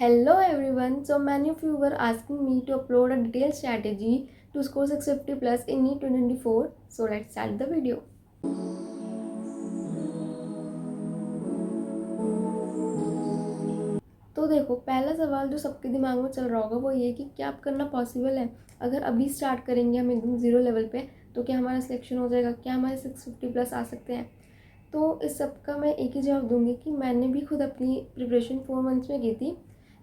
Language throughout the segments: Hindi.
Hello everyone. So many of you were asking me to upload a detailed strategy to score 650 plus in NEET 2024. So let's start the video. तो देखो, पहला सवाल जो सबके दिमाग में चल रहा होगा वो ये कि क्या आप करना पॉसिबल है। अगर अभी स्टार्ट करेंगे हम एकदम ज़ीरो लेवल पे तो क्या हमारा सिलेक्शन हो जाएगा, क्या हमारे 650 प्लस आ सकते हैं। तो इस सब का मैं एक ही जवाब दूंगी कि मैंने भी खुद अपनी प्रिपरेशन 4 मंथ्स में की थी।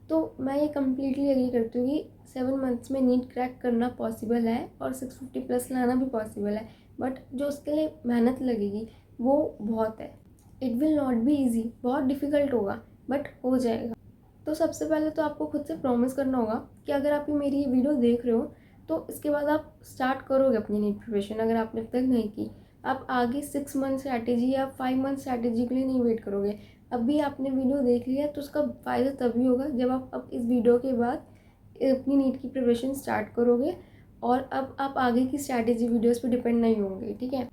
तो मैं ये कम्प्लीटली एग्री करती हूँ कि 7 मंथ्स में नीट क्रैक करना पॉसिबल है और 650 प्लस लाना भी पॉसिबल है। बट जो उसके लिए मेहनत लगेगी वो बहुत है। It will not be easy, बहुत डिफ़िकल्ट होगा बट हो जाएगा। तो सबसे पहले तो आपको खुद से प्रॉमिस करना होगा कि अगर आप मेरी ये वीडियो देख रहे हो तो इसके बाद आप स्टार्ट करोगे अपनी नीट प्रिपरेशन। अगर आपने अब तक नहीं की, आप आगे 6 मंथ स्ट्रैटेजी या 5 मंथ स्ट्रैटेजी के लिए नहीं वेट करोगे। अभी आपने वीडियो देख लिया तो उसका फ़ायदा तभी होगा जब आप अब इस वीडियो के बाद अपनी नीट की प्रिपरेशन स्टार्ट करोगे और अब आप आगे की स्ट्रैटेजी वीडियोज़ पर डिपेंड नहीं होंगे। ठीक है,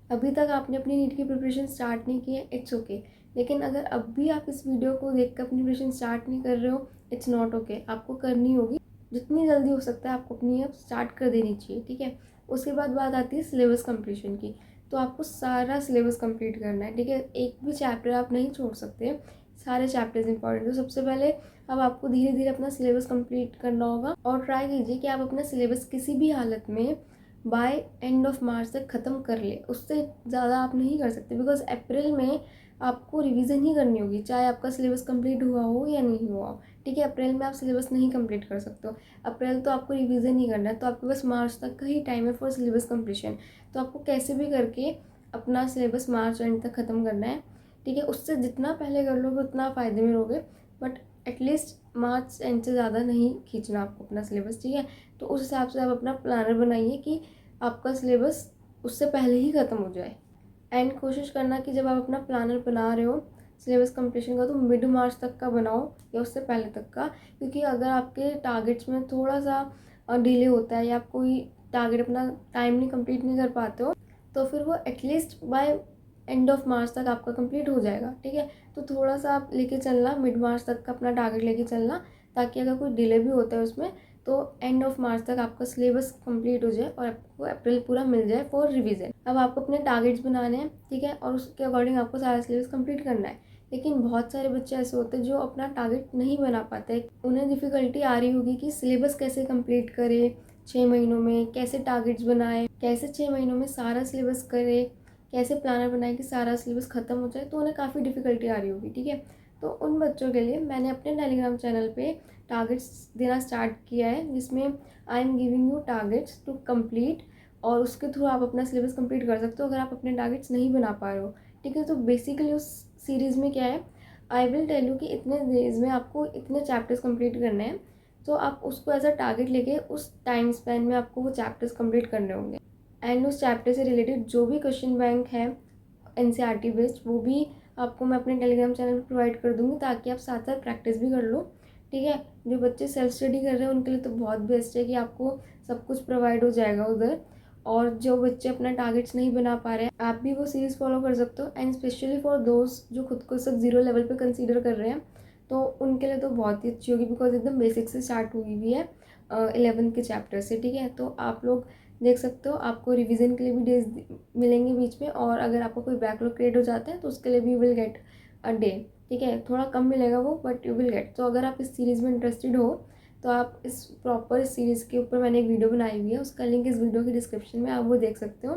अभी तक आपने अपनी नीट की प्रिपरेशन स्टार्ट नहीं की है, इट्स ओके। लेकिन अगर अब भी आप इस वीडियो को देख कर अपनी प्रिपरेशन स्टार्ट नहीं कर रहे हो, इट्स नॉट ओके। आपको करनी होगी, जितनी जल्दी हो सकता है आपको अपनी अब स्टार्ट कर देनी चाहिए। ठीक है, उसके बाद बात आती है सिलेबस कंप्लीशन की। तो आपको सारा सिलेबस कंप्लीट करना है। ठीक है, एक भी चैप्टर आप नहीं छोड़ सकते, सारे चैप्टर्स इंपॉर्टेंट। तो सबसे पहले अब आपको धीरे धीरे अपना सिलेबस कंप्लीट करना होगा और ट्राई कीजिए कि आप अपना सिलेबस किसी भी हालत में बाय एंड ऑफ मार्च तक ख़त्म कर ले। उससे ज़्यादा आप नहीं कर सकते बिकॉज अप्रैल में आपको रिवीजन ही करनी होगी, चाहे आपका सिलेबस कंप्लीट हुआ हो या नहीं हुआ हो। ठीक है, अप्रैल में आप सिलेबस नहीं कंप्लीट कर सकते हो। अप्रैल तो आपको रिवीजन ही करना है, तो आपके पास मार्च तक का ही टाइम है फॉर सिलेबस कंप्लीशन। तो आपको कैसे भी करके अपना सिलेबस मार्च एंड तक ख़त्म करना है। ठीक है, उससे जितना पहले कर लोगे उतना फ़ायदे में रहोगे, बट एटलीस्ट मार्च एंड से ज़्यादा नहीं खींचना आपको अपना सिलेबस। ठीक है, तो उस हिसाब से आप अपना प्लानर बनाइए कि आपका सिलेबस उससे पहले ही ख़त्म हो जाए। एंड कोशिश करना कि जब आप अपना प्लानर बना रहे हो सिलेबस कंप्लीशन का तो मिड मार्च तक का बनाओ या उससे पहले तक का। क्योंकि अगर आपके टारगेट्स में थोड़ा सा डिले होता है या आप कोई टारगेट अपना टाइम नहीं कंप्लीट नहीं कर पाते हो तो फिर वो at least by end of March तक आपका कंप्लीट हो जाएगा। ठीक है, तो थोड़ा सा आप लेके चलना, मिड मार्च तक का अपना टारगेट लेके चलना, ताकि अगर कोई डिले भी होता है उसमें तो एंड ऑफ मार्च तक आपका सिलेबस कंप्लीट हो जाए और आपको अप्रैल पूरा मिल जाए फॉर रिवीजन। अब आपको अपने टारगेट्स बनाने हैं, ठीक है, और उसके अकॉर्डिंग आपको सारा सिलेबस कंप्लीट करना है। लेकिन बहुत सारे बच्चे ऐसे होते हैं जो अपना टारगेट नहीं बना पाते, उन्हें डिफ़िकल्टी आ रही होगी कि सिलेबस कैसे कंप्लीट करे 6 महीनों में, कैसे टारगेट्स बनाए, कैसे 6 महीनों में सारा सिलेबस करे, कैसे प्लानर बनाए कि सारा सिलेबस ख़त्म हो जाए। तो उन्हें काफ़ी डिफ़िकल्टी आ रही होगी। ठीक है, तो उन बच्चों के लिए मैंने अपने टेलीग्राम चैनल पे टारगेट्स देना स्टार्ट किया है, जिसमें I am giving you targets to complete, और उसके थ्रू आप अपना सिलेबस कंप्लीट कर सकते हो अगर आप अपने टारगेट्स नहीं बना पा रहे हो। ठीक है, तो बेसिकली उस सीरीज़ में क्या है, आई विल टेल यू कि इतने डेज में आपको इतने चैप्टर्स कंप्लीट करने हैं। तो आप उसको एज अ टारगेट लेके उस टाइम स्पैन में आपको वो चैप्टर्स कंप्लीट करने होंगे। एंड उस चैप्टर से रिलेटेड जो भी क्वेश्चन बैंक है एनसीईआरटी बेस्ड वो भी आपको मैं अपने टेलीग्राम चैनल पर प्रोवाइड कर दूँगी, ताकि आप साथ साथ प्रैक्टिस भी कर लो। ठीक है, जो बच्चे सेल्फ स्टडी कर रहे हैं उनके लिए तो बहुत बेस्ट है कि आपको सब कुछ प्रोवाइड हो जाएगा उधर। और जो बच्चे अपना टारगेट्स नहीं बना पा रहे हैं आप भी वो सीरीज़ फॉलो कर सकते हो। एंड स्पेशली फॉर दोज जो खुद को सब ज़ीरो लेवल पे कंसीडर कर रहे हैं तो उनके लिए तो बहुत ही अच्छी होगी, बिकॉज एकदम बेसिक से स्टार्ट हुई हुई है 11th के चैप्टर से। ठीक है, तो आप लोग देख सकते हो, आपको रिवीजन के लिए भी डेज मिलेंगे बीच में, और अगर आपको कोई बैकलॉग क्रिएट हो जाता है तो उसके लिए भी विल गेट अ डे। ठीक है, थोड़ा कम मिलेगा वो बट यू विल गेट। तो अगर आप इस सीरीज़ में इंटरेस्टेड हो तो आप इस प्रॉपर इस सीरीज़ के ऊपर मैंने एक वीडियो बनाई हुई है, उसका लिंक इस वीडियो के डिस्क्रिप्शन में, आप वो देख सकते हो।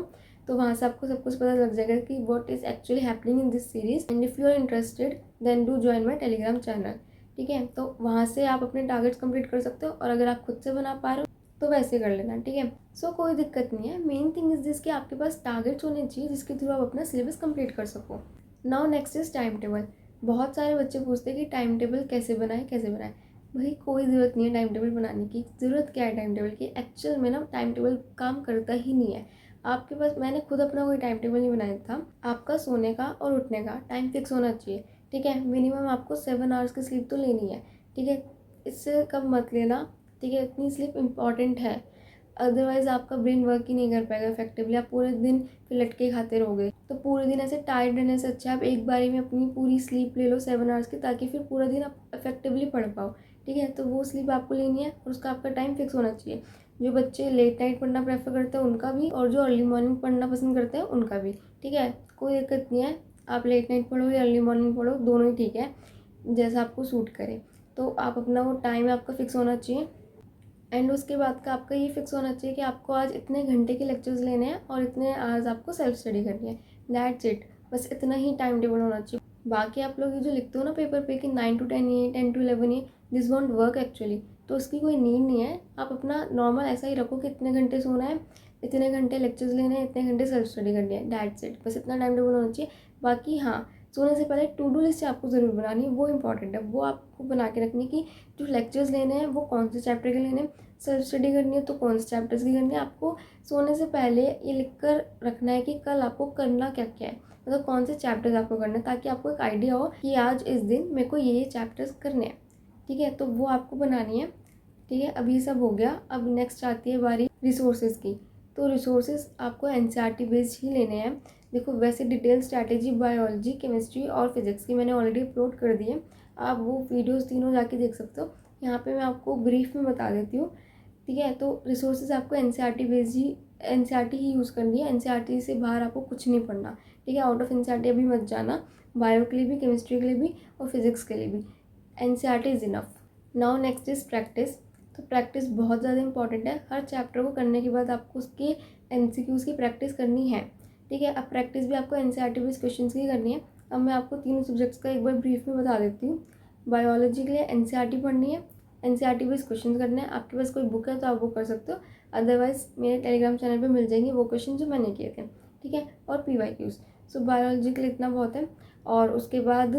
तो वहाँ से आपको सब कुछ पता लग जाएगा कि what is actually happening in this series. And if you are interested then do join my Telegram channel. ठीक है, तो वहाँ से आप अपने टारगेट्स कंप्लीट कर सकते हो, और अगर आप खुद से बना पा रहे हो तो वैसे कर लेना। ठीक है, सो कोई दिक्कत नहीं है। मेन थिंग इज दिस कि आपके पास टारगेट्स होने चाहिए जिसके थ्रू आप अपना सिलेबस कंप्लीट कर सको। Now next is time table. बहुत सारे बच्चे पूछते हैं कि टाइम टेबल कैसे बनाए कैसे बनाए। भाई कोई ज़रूरत नहीं है टाइम टेबल बनाने की। ज़रूरत क्या है टाइम टेबल की, एक्चुअल में ना टाइम टेबल काम करता ही नहीं है। आपके पास, मैंने खुद अपना कोई टाइम टेबल नहीं बनाया था। आपका सोने का और उठने का टाइम फिक्स होना चाहिए। ठीक है, मिनिमम आपको 7 आवर्स की स्लीप तो लेनी है। ठीक है, इससे कम मत लेना। ठीक है, इतनी स्लीप इम्पॉर्टेंट है, अदरवाइज़ आपका ब्रेन वर्क ही नहीं कर पाएगा इफेक्टिवली। आप पूरे दिन फिर लटके खाते रहोगे, तो पूरे दिन ऐसे टायर्ड रहने से अच्छा आप एक बारी में अपनी पूरी स्लीप ले लो 7 आवर्स की, ताकि फिर पूरा दिन आप इफेक्टिवली पढ़ पाओ। ठीक है। तो वो स्लीप आपको लेनी है और उसका आपका टाइम फिक्स होना चाहिए। जो बच्चे लेट नाइट पढ़ना प्रेफर करते हैं उनका भी, और जो अर्ली मॉर्निंग पढ़ना पसंद करते हैं उनका भी, ठीक है। कोई दिक्कत नहीं है, आप लेट नाइट पढ़ो या अर्ली मॉर्निंग पढ़ो, दोनों ही ठीक है, जैसा आपको सूट करे। तो आप अपना वो टाइम आपका फिक्स होना चाहिए। एंड उसके बाद का आपका ये फिक्स होना चाहिए कि आपको आज इतने घंटे के लेक्चर्स लेने हैं और इतने आवर्स आपको सेल्फ स्टडी करनी है। दैट्स इट, बस इतना ही टाइम टेबल होना चाहिए। बाकी आप लोग ये जो लिखते हो ना पेपर पे कि 9 to 10 ये 10 to 11 ये, दिस वॉन्ट वर्क एक्चुअली। तो उसकी कोई नीड नहीं है। आप अपना नॉर्मल ऐसा ही रखो कि इतने घंटे सोना है, इतने घंटे लेक्चर्स लेने हैं, इतने घंटे सेल्फ स्टडी करनी है। दैट्स इट, बस इतना टाइम टेबल होना चाहिए। बाकी हाँ, सोने से पहले टू डू लिस्ट आपको ज़रूर बनानी है, वो इंपॉर्टेंट है। वो आपको बना के रखनी कि जो लेक्चर्स लेने हैं वो कौन से चैप्टर के लेने हैं, सेल्फ स्टडी करनी है तो कौन से चैप्टर्स की करनी है। आपको सोने से पहले ये लिख कर रखना है कि कल आपको करना क्या क्या है, मतलब कौन से चैप्टर्स आपको करने हैं, ताकि आपको एक आइडिया हो कि आज इस दिन मेरे को ये चैप्टर्स करने हैं, ठीक है। तो वो आपको बनानी है, ठीक है। अब ये सब हो गया। अब नेक्स्ट आती है बारी रिसोर्सेज की। तो रिसोर्सेज आपको एनसीईआरटी बेस्ड ही लेने हैं। देखो वैसे डिटेल स्ट्रैटेजी बायोलॉजी, केमिस्ट्री और फिजिक्स की मैंने ऑलरेडी अपलोड कर दी है, आप वो वीडियोस तीनों जाके देख सकते हो। यहाँ पे मैं आपको ब्रीफ में बता देती हूँ, ठीक है। तो रिसोर्सेज आपको एनसीईआरटी बेस्ड ही, एनसीईआरटी ही यूज़ करनी है। एनसीईआरटी से बाहर आपको कुछ नहीं पढ़ना, ठीक है। आउट ऑफ एनसीईआरटी अभी मत जाना, बायो के लिए भी, केमिस्ट्री के लिए भी और फिजिक्स के लिए भी। NCERT is enough. Now next is practice. तो प्रैक्टिस बहुत ज़्यादा इंपॉर्टेंट है। हर चैप्टर को करने के बाद आपको उसके एमसीक्यूज़ की प्रैक्टिस करनी है, ठीक है। अब प्रैक्टिस भी आपको एनसीईआरटी बेस्ड क्वेश्चन की करनी है। अब मैं आपको तीनों सब्जेक्ट्स का एक बार ब्रीफ में बता देती हूँ। बायोलॉजी के लिए एनसीईआरटी पढ़नी है, एनसीईआरटी बेस्ड क्वेश्चन करने हैं। आपके पास कोई बुक है तो आप वो कर सकते हो, अदरवाइज मेरे टेलीग्राम चैनल पे मिल जाएंगे वो क्वेश्चन जो मैंने किए थे, ठीक है। और पीवाईक्यूज। सो बायोलॉजी के लिए इतना बहुत है। और उसके बाद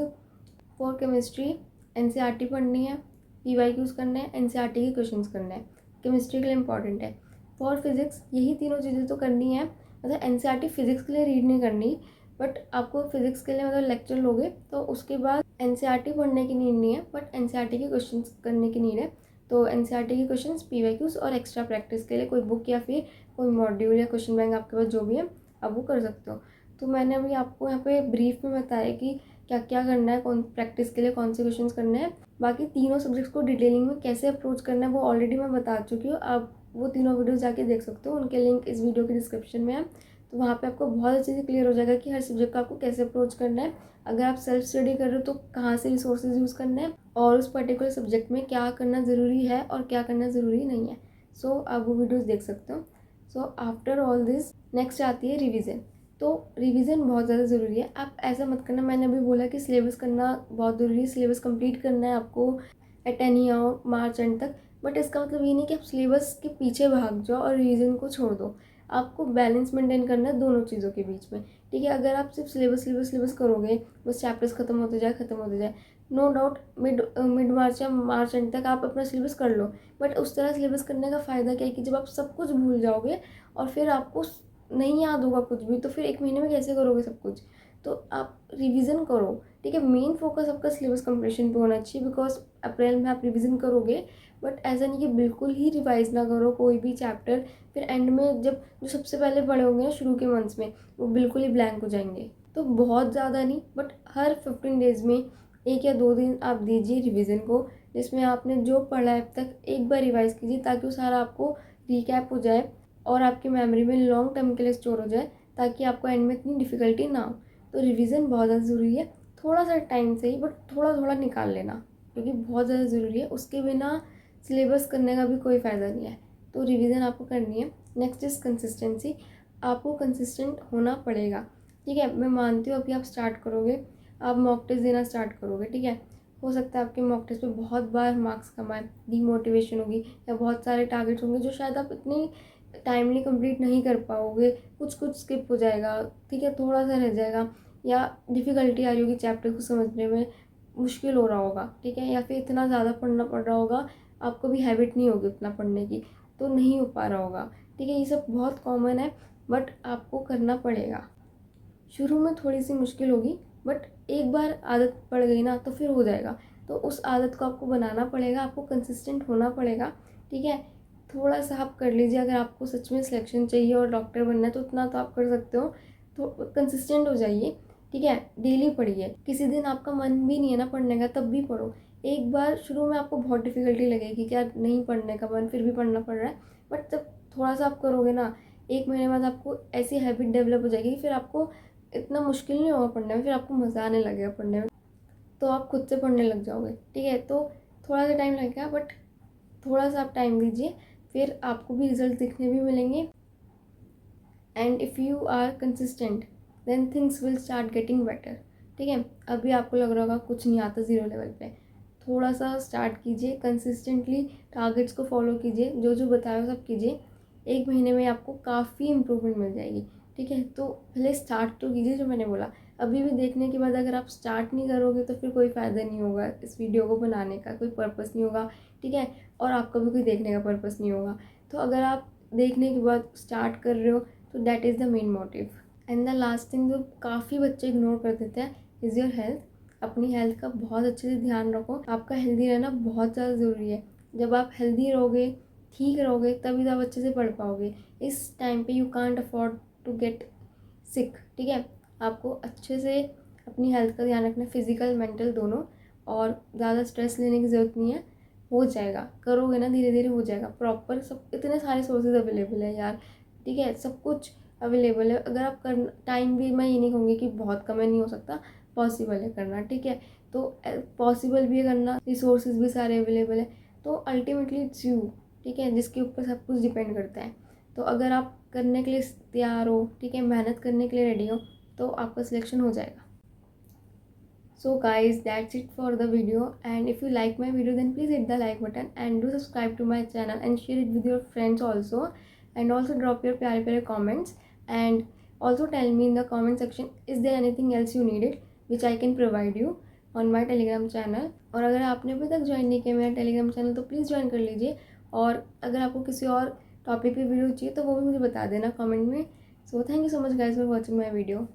फॉर केमिस्ट्री एनसीईआरटी पढ़नी है, पीवाईक्यूज करने हैं, एनसीईआरटी के क्वेश्चंस करने हैं, केमिस्ट्री के लिए इंपॉर्टेंट है। फॉर फिजिक्स यही तीनों चीज़ें तो करनी है। मतलब एनसीईआरटी फिजिक्स के लिए रीड नहीं करनी, बट आपको फिजिक्स के लिए मतलब लेक्चर लोगे तो उसके बाद एनसीईआरटी पढ़ने की नीड नहीं है, बट एनसीईआरटी के क्वेश्चंस करने की नीड है। तो एनसीईआरटी के क्वेश्चंस, पीवाईक्यूज और एक्स्ट्रा प्रैक्टिस के लिए कोई बुक या फिर कोई मॉड्यूल या क्वेश्चन बैंक आपके पास जो भी है आप वो कर सकते हो। तो मैंने अभी आपको यहाँ पे ब्रीफ में बताया कि क्या क्या करना है, कौन प्रैक्टिस के लिए कौन से क्वेश्चंस करने हैं। बाकी तीनों सब्जेक्ट्स को डिटेलिंग में कैसे अप्रोच करना है वो ऑलरेडी मैं बता चुकी हूँ। आप वो तीनों वीडियोस जाके देख सकते हो, उनके लिंक इस वीडियो के डिस्क्रिप्शन में है। तो वहाँ पे आपको बहुत अच्छे से क्लियर हो जाएगा कि हर सब्जेक्ट का आपको कैसे अप्रोच करना है। अगर आप सेल्फ स्टडी कर रहे हो तो कहाँ से रिसोर्सेज यूज़ करना है और उस पर्टिकुलर सब्जेक्ट में क्या करना ज़रूरी है और क्या करना ज़रूरी नहीं है। सो आप वो वीडियोज़ देख सकते हो। So after all this next आती है रिविज़न। तो रिवीजन बहुत ज़्यादा ज़रूरी है। आप ऐसा मत करना, मैंने अभी बोला कि सिलेबस करना बहुत ज़रूरी है, सिलेबस कंप्लीट करना है आपको एट एनी आओ मार्च एंड तक, बट इसका मतलब ये नहीं कि आप सिलेबस के पीछे भाग जाओ और रिवीजन को छोड़ दो। आपको बैलेंस मेंटेन करना है दोनों चीज़ों के बीच में, ठीक है। अगर आप सिर्फ सिलेबस करोगे, बस चैप्टर्स खत्म होते जाए, नो डाउट मिड मार्च या मार्च एंड तक आप अपना सिलेबस कर लो, बट उस तरह सिलेबस करने का फ़ायदा क्या है कि जब आप सब कुछ भूल जाओगे और फिर आपको नहीं याद होगा कुछ भी, तो फिर एक महीने में कैसे करोगे सब कुछ। तो आप रिवीजन करो, ठीक है। मेन फोकस आपका सिलेबस कंप्लीशन पे होना चाहिए, बिकॉज अप्रैल में आप रिवीजन करोगे, बट ऐसा नहीं कि बिल्कुल ही रिवाइज ना करो कोई भी चैप्टर, फिर एंड में जब जो सबसे पहले पढ़े होंगे ना शुरू के मंथ्स में, वो बिल्कुल ही ब्लैंक हो जाएंगे। तो बहुत ज़्यादा नहीं, बट हर 15 डेज़ में 1 या 2 दिन आप दीजिए रिवीजन को, जिसमें आपने जो पढ़ा है अब तक एक बार रिवाइज कीजिए, ताकि वो सारा आपको रिकैप हो जाए और आपकी मेमोरी में लॉन्ग टर्म के लिए स्टोर हो जाए, ताकि आपको एंड में इतनी डिफ़िकल्टी ना हो। तो रिवीजन बहुत ज़्यादा ज़रूरी है। थोड़ा सा टाइम से ही, बट थोड़ा थोड़ा निकाल लेना, क्योंकि बहुत ज़्यादा ज़रूरी है। उसके बिना सिलेबस करने का भी कोई फ़ायदा नहीं है। तो रिवीजन आपको करनी है। Next is consistency. आपको कंसिस्टेंट होना पड़ेगा, ठीक है। मैं मानती हूँ अभी आप स्टार्ट करोगे, आप मॉक टेस्ट देना स्टार्ट करोगे, ठीक है। हो सकता है आपके मॉक टेस्ट पे बहुत बार मार्क्स कम आए, डीमोटिवेशन होगी, या बहुत सारे टारगेट्स होंगे जो शायद आप इतनी टाइमली कंप्लीट नहीं कर पाओगे, कुछ कुछ स्किप हो जाएगा, ठीक है, थोड़ा सा रह जाएगा, या डिफ़िकल्टी आ रही होगी चैप्टर को समझने में, मुश्किल हो रहा होगा, ठीक है, या फिर इतना ज़्यादा पढ़ना पड़ रहा होगा, आपको भी हैबिट नहीं होगी उतना पढ़ने की, तो नहीं हो पा रहा होगा, ठीक है। ये सब बहुत कॉमन है, बट आपको करना पड़ेगा। शुरू में थोड़ी सी मुश्किल होगी, बट एक बार आदत पड़ गई ना तो फिर हो जाएगा। तो उस आदत को आपको बनाना पड़ेगा, आपको कंसिस्टेंट होना पड़ेगा, ठीक है। थोड़ा सा आप कर लीजिए, अगर आपको सच में सिलेक्शन चाहिए और डॉक्टर बनना है तो उतना तो आप कर सकते हो। तो कंसिस्टेंट हो जाइए, ठीक है। डेली पढ़िए, किसी दिन आपका मन भी नहीं है ना पढ़ने का, तब भी पढ़ो। एक बार शुरू में आपको बहुत डिफ़िकल्टी लगेगी कि यार नहीं पढ़ने का मन, फिर भी पढ़ना पड़ रहा है, बट जब थोड़ा सा आप करोगे ना, 1 महीने बाद आपको ऐसी हैबिट डेवलप हो जाएगी, फिर आपको इतना मुश्किल नहीं होगा पढ़ने में, फिर आपको मज़ा आने लगेगा पढ़ने में, तो आप खुद से पढ़ने लग जाओगे। ठीक है, तो थोड़ा सा टाइम लगेगा, बट थोड़ा सा आप टाइम दीजिए, फिर आपको भी रिजल्ट दिखने भी मिलेंगे। And if you are consistent then things will start getting better. ठीक है, अभी आपको लग रहा होगा कुछ नहीं आता ज़ीरो लेवल पे, थोड़ा सा स्टार्ट कीजिए, कंसिस्टेंटली टारगेट्स को फॉलो कीजिए, जो जो बताया वो सब कीजिए, 1 महीने में आपको काफ़ी इम्प्रूवमेंट मिल जाएगी। ठीक है, तो पहले स्टार्ट तो कीजिए, जो मैंने बोला। अभी भी देखने के बाद अगर आप स्टार्ट नहीं करोगे तो फिर कोई फ़ायदा नहीं होगा, इस वीडियो को बनाने का कोई पर्पस नहीं होगा। ठीक है, और आपका भी कोई देखने का पर्पस नहीं होगा। तो अगर आप देखने के बाद स्टार्ट कर रहे हो तो that is the main motive. And the last thing जो काफ़ी बच्चे इग्नोर कर देते हैं इज़ योर हेल्थ। अपनी हेल्थ का बहुत अच्छे से ध्यान रखो, आपका हेल्दी रहना बहुत ज़्यादा ज़रूरी है। जब आप हेल्दी रहोगे, ठीक रहोगे, तभी तो आप अच्छे से पढ़ पाओगे। इस टाइम पे you can't afford to get sick. ठीक है, आपको अच्छे से अपनी हेल्थ का ध्यान रखना, फिजिकल मेंटल दोनों, और ज़्यादा स्ट्रेस लेने की ज़रूरत नहीं है। हो जाएगा, करोगे ना धीरे धीरे हो जाएगा प्रॉपर। सब इतने सारे सोर्सेज अवेलेबल है यार। ठीक है, सब कुछ अवेलेबल है। अगर आप कर टाइम भी, मैं ये नहीं कहूँगी कि बहुत कम है, नहीं हो सकता, पॉसिबल है करना। ठीक है, तो पॉसिबल भी है करना, रिसोर्सेज भी सारे अवेलेबल है। तो अल्टीमेटली इट्स यू। ठीक है, जिसके ऊपर सब कुछ डिपेंड करता है। तो अगर आप करने के लिए तैयार हो, ठीक है, मेहनत करने के लिए रेडी हो, तो आपका सिलेक्शन हो जाएगा। So guys, that's it for the video, and if you like my video then please hit the like button and do subscribe to my channel and share it with your friends also, and also drop your pyare comments, and also tell me in the comment section is there anything else you needed which I can provide you on my telegram channel। और अगर आपने अभी तक ज्वाइन नहीं किया मेरा टेलीग्राम चैनल तो प्लीज़ ज्वाइन कर लीजिए, और अगर आपको किसी और टॉपिक पे वीडियो चाहिए तो वो भी मुझे बता देना कमेंट में। So thank you so much guys for watching my video.